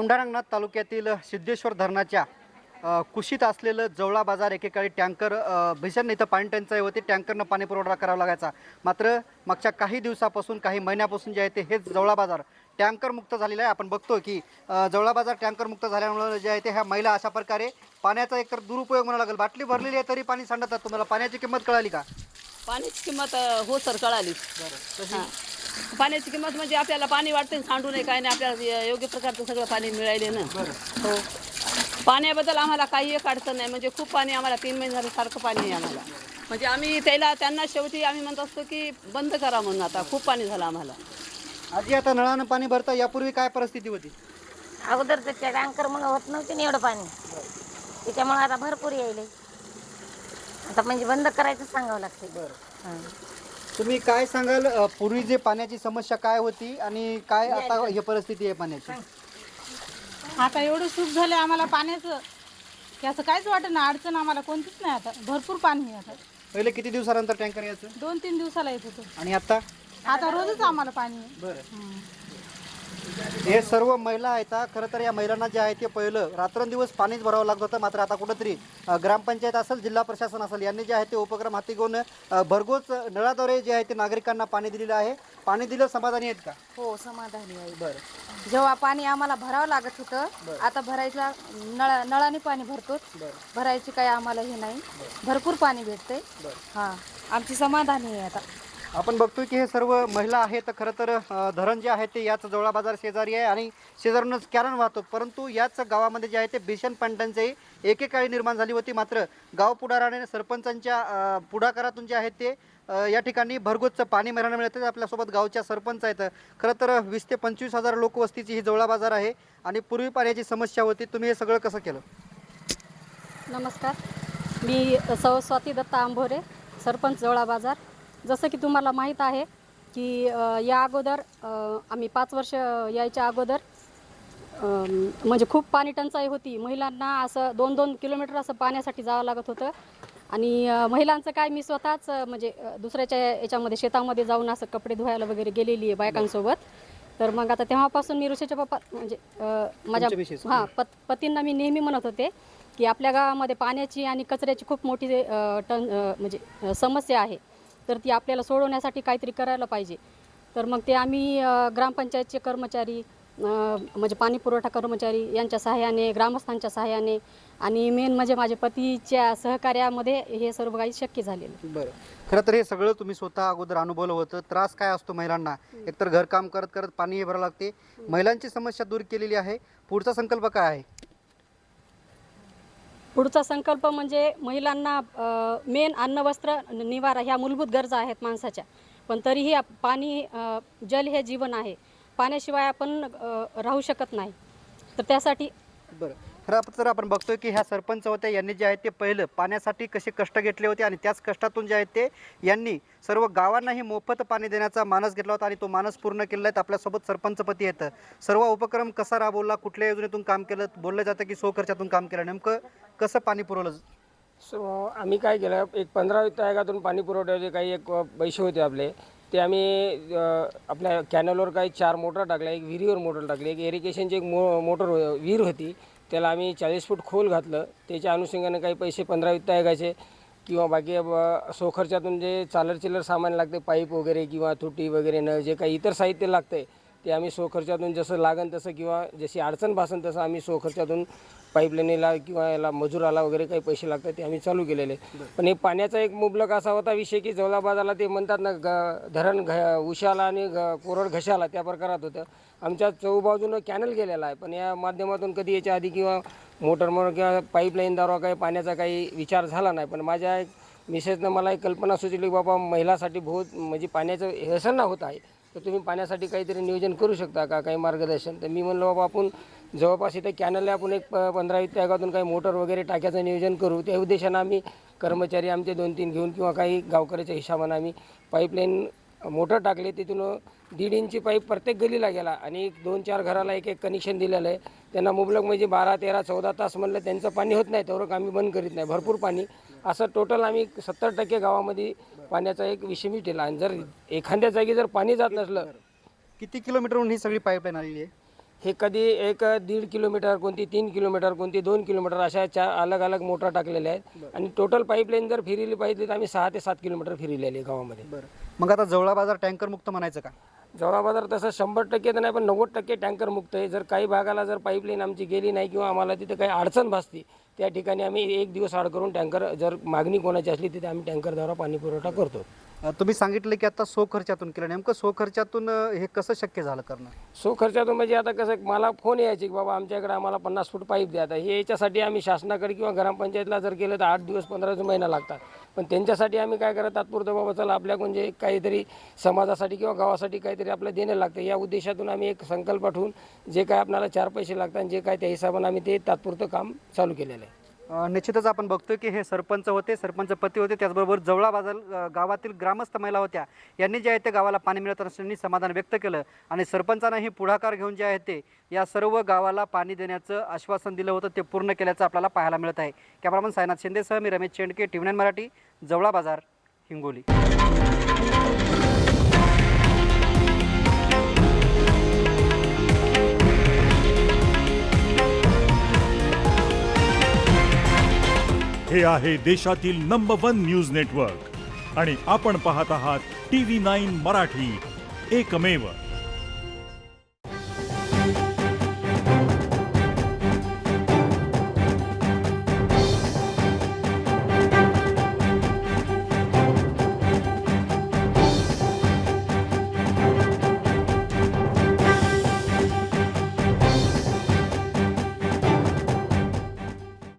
औंढा-नागनाथ तालुक्यातील सिद्धेश्वर धरणाच्या कुशीत असलेलं जवळा बाजार एकेकाळी टँकर भीषण इथं पाणी टंचाई होती, टँकरनं पाणी पुरवठा करावा लागायचा. मात्र मागच्या काही दिवसापासून काही महिन्यापासून जे आहे ते हेच जवळा बाजार टँकर मुक्त झालेला आहे. आपण बघतो की जवळा बाजार टँकर मुक्त झाल्यामुळे जे आहे ते ह्या महिला अशा प्रकारे पाण्याचा एकतर दुरुपयोग म्हणावा लागेल. बाटली भरलेली आहे तरी पाणी सांडतात. तुम्हाला पाण्याची किंमत कळाली का? पाण्याची किंमत हो सर कळाली. हां, पाण्याची किंमत म्हणजे आपल्याला पाणी वाटते सांडू नये काय नाही, आपल्याला योग्य प्रकारचं सगळं पाणी मिळाले ना. हो, पाण्याबद्दल आम्हाला काही एक अडचण नाही. म्हणजे खूप पाणी आम्हाला 3 महिने झाले सारखं पाणी आहे आम्हाला. म्हणजे आम्ही त्यांना शेवटी आम्ही म्हणत असतो की बंद करा म्हणून. आता खूप पाणी झालं आम्हाला. आजी आता नळानं पाणी भरता, यापूर्वी काय परिस्थिती होती? अगोदर त्या टँकर म्हणून होत नव्हते ना एवढं पाणी, त्याच्यामुळे आता भरपूर यायले. आता म्हणजे बंद करायचं सांगावं लागते. हां. तुम्ही काय सांगाल, पूर्वी जे पाण्याची समस्या काय होती आणि काय आता ही परिस्थिती आहे पाण्याची? आता एवढं सुख झालं आम्हाला पाण्याचं की असं काहीच वाटत नाही, अडचण आम्हाला कोणतीच नाही. आता भरपूर पाणी आहे. आता पहिले किती दिवसानंतर टँकर यायचं 2-3 दिवसाला येत होतं, आणि आता रोजच आम्हाला पाणी आहे. बरं, हे सर्व महिला आहेत. खरं तर या महिलांना जे आहे ते पहिलं रात्रंदिवस पाणीच भरावं लागत होतं. मात्र आता कुठंतरी ग्रामपंचायत असेल, जिल्हा प्रशासन असेल, यांनी जे आहे ते उपक्रम हाती घेऊन भरघोस नळाद्वारे जे आहे ते नागरिकांना पाणी दिलेलं आहे. पाणी दिलं समाधानी आहेत का? हो, समाधानी आहे. बरं, जेव्हा पाणी आम्हाला भरावं लागत होतं, आता भरायचा नळाने पाणी भरतोच. भरायची काही आम्हाला हे नाही, भरपूर पाणी भेटते. हां, आमची समाधानी आहे. आता आपण बघतोय की हे सर्व महिला आहेत. खरं तर धरण जे आहे ते याच जवळा बाजार शेजारी आहे आणि शेजारूनच कॅनल वाहतो. परंतु याच गावामध्ये जे आहे ते भीषण पाणटंचाई एकेकाळी निर्माण झाली होती. मात्र गाव पुढाऱ्याने सरपंचांच्या पुढाकारातून जे आहे ते या ठिकाणी भरघोस पाणी मिळायला मिळते. आपल्यासोबत गावच्या सरपंच आहेत. खरं तर 20 ते 25 हजार लोकवस्तीची ही जवळा बाजार आहे आणि पूर्वी पाण्याची समस्या होती. तुम्ही हे सगळं कसं केलं? नमस्कार, मी स्वाती दत्ता आंभोरे, सरपंच जवळा बाजार. जसं की तुम्हाला माहीत आहे की या अगोदर आम्ही 5 वर्ष यायच्या अगोदर म्हणजे खूप पाणी टंचाई होती. महिलांना असं 2-2 किलोमीटर असं पाण्यासाठी जावं लागत होतं. आणि महिलांचं काय, मी स्वतःच म्हणजे दुसऱ्याच्या याच्यामध्ये शेतामध्ये जाऊन असं कपडे धुवायला वगैरे गेलेली आहे बायकांसोबत. तर मग आता तेव्हापासून मी ऋषीच्या पप्पा म्हणजे माझ्या पतींना मी नेहमी म्हणत होते की आपल्या गावामध्ये पाण्याची आणि कचऱ्याची खूप मोठी म्हणजे समस्या आहे, तर ती आपल्याला सोडवण्यासाठी काहीतरी करायला पाहिजे. तर मग ते आम्ही ग्रामपंचायतचे कर्मचारी म्हणजे पाणी पुरवठा कर्मचारी यांच्या सहाय्याने, ग्रामस्थांच्या सहाय्याने आणि मेन म्हणजे माझ्या पतीच्या सहकार्यामध्ये हे सर्व काही शक्य झालेलं. बरं, खरं तर हे सगळं तुम्ही स्वतः अगोदर अनुभवलं होतं. त्रास काय असतो महिलांना, एकतर घरकाम करत करत पाणी भरावं लागते. महिलांची समस्या दूर केलेली आहे. पुढचा संकल्प काय आहे? पुढचा संकल्प म्हणजे महिलांना मेन अन्न, वस्त्र, निवारा ह्या मूलभूत गरजा आहेत माणसाच्या. पण तरीही पाणी, जल हे जीवन आहे. पाण्याशिवाय आपण राहू शकत नाही. तर त्यासाठी बरं, खरं तर आपण बघतोय की ह्या सरपंच होत्या, यांनी जे आहे ते पहिलं पाण्यासाठी कसे कष्ट घेतले होते आणि त्याच कष्टातून जे आहे ते यांनी सर्व गावांनाही मोफत पाणी देण्याचा मानस घेतला होता आणि तो मानस पूर्ण केला आहे. आपल्यासोबत सरपंचपती येतं. सर्व उपक्रम कसा राबवला, कुठल्या योजनेतून काम केलं? बोललं जातं की स्वखर्चातून काम केलं. नेमकं कसं पाणी पुरवलं? आम्ही काय केलं, एक 15 वित्त आयोगातून पाणी पुरवठ्याचे काही एक पैसे होते आपले, ते आम्ही आपल्या कॅनलवर काही 4 मोटर टाकल्या, एक विहिरीवर मोटर टाकली, एक इरिगेशनची एक मोटर विहीर होती, त्याला आम्ही 40 फूट खोल घातलं. त्याच्या अनुषंगाने काही पैसे 15 वित्त आयोगाचे किंवा बाकी स्वखर्चातून जे चालर चिल्लर सामान लागते, पाईप वगैरे किंवा तुटी वगैरे न जे काही इतर साहित्य लागते ते आम्ही स्वखर्चातून जसं लागन तसं किंवा जशी अडचण भासन तसं आम्ही स्वखर्चातून पाईपलाईनीला किंवा याला मजुराला वगैरे काही पैसे लागतात ते आम्ही चालू केलेले. पण हे पाण्याचा एक मुबलक असा होता विषय की जवळा बाजारला ते म्हणतात ना धरण उशाला आणि कोरड घशाला त्या प्रकारात होतं. आमच्या चौबाजूनं कॅनल गेलेला आहे, पण या माध्यमातून कधी याच्या आधी किंवा मोटरमुळे किंवा पाईपलाईनद्वारा काही पाण्याचा काही विचार झाला नाही. पण माझ्या एक मिसेसनं मला एक कल्पना सुचली, बाबा महिलासाठी बहुत म्हणजे पाण्याचं हेळसण होत आहे, तर तुम्ही पाण्यासाठी काहीतरी नियोजन करू शकता का, काही मार्गदर्शन? तर मी म्हणलं बाबा आपण जवळपास इथे कॅनलला आपण एक 15 वित्त आयोगातून काही मोटर वगैरे टाक्याचं नियोजन करू. त्या उद्देशानं आम्ही कर्मचारी आमचे 2-3 घेऊन किंवा काही गावकऱ्याच्या हिशोबानं आम्ही पाईपलाईन मोटर टाकले. तिथून 1.5 इंची पाईप प्रत्येक गलीला गेला आणि 2-4 घराला एक कनेक्शन दिलेलं आहे. त्यांना मुबलक म्हणजे 12, 13, 14 तास म्हणलं त्यांचं पाणी होत नाही तेवढं आम्ही बंद करीत नाही, भरपूर पाणी. असं टोटल आम्ही 70% गावामध्ये पाण्याचा एक विषय मिटेला. आणि जर एखाद्या जागी जर पाणी जात नसलं, किती किलोमीटरहून ही सगळी पाईपलाईन आलेली आहे? हे कधी 1-1.5 किलोमीटर, कोणती 3 किलोमीटर, कोणती 2 किलोमीटर अशा अलग अलग मोटर टाकलेल्या आहेत. आणि टोटल पाईपलाईन जर फिरली पाहिजे तर आम्ही 6 ते 7 किलोमीटर फिरलेली आहे गावामध्ये. मग आता जवळा बाजार टँकर मुक्त म्हणायचं का? जवळा बाजार तसं 100% तर नाही, पण 90% टँकर मुक्त आहे. जर काही भागाला जर पाईपलाईन आमची गेली नाही किंवा आम्हाला तिथे काही अडचण भासती, त्या ठिकाणी आम्ही 1 दिवस आड करून टँकर, जर मागणी कोणाची असली तिथे आम्ही टँकरद्वारा पाणी पुरवठा करतो. तुम्ही सांगितलं की आता सो खर्चातून केलं, नेमकं सो खर्चातून हे कसं शक्य झालं करणं? सो खर्चातून म्हणजे आता कसं, मला फोन यायचे की बाबा आमच्याकडे आम्हाला 50 फूट पाईप द्या. आता हे याच्यासाठी आम्ही शासनाकडे किंवा ग्रामपंचायतला जर केलं तर 8 दिवस 15 महिना लागतात. पण त्यांच्यासाठी आम्ही काय करत तात्पुरतं, बाबा चला आपल्या म्हणजे काहीतरी समाजासाठी किंवा गावासाठी काहीतरी आपल्याला देणं लागतं, या उद्देशातून आम्ही एक संकल्प ठेवून जे काय आपल्याला 4 पैसे लागतात जे काय त्या हिशोबाने आम्ही ते तात्पुरतं काम चालू केलेलं आहे. निश्चितच आपण बघतोय की हे सरपंच होते, सरपंच पती होते, त्याचबरोबर जवळा बाजार गावातील ग्रामस्थ महिला होत्या. यांनी जे आहे ते गावाला पाणी मिळत असल्याने समाधान व्यक्त केलं आणि सरपंचांनाही पुढाकार घेऊन जे आहे ते या सर्व गावाला पाणी देण्याचं आश्वासन दिलं होतं, ते पूर्ण केल्याचं आपल्याला पाहायला मिळत आहे. कॅमेरामन सायनाथ शिंदेसह मी रमेश चेंडके, TV9 मराठी, जवळा बाजार, हिंगोली. हे आहे देशातील नंबर 1 न्यूज नेटवर्क आणि आपण पाहत आहात TV9 मराठी, एकमेव.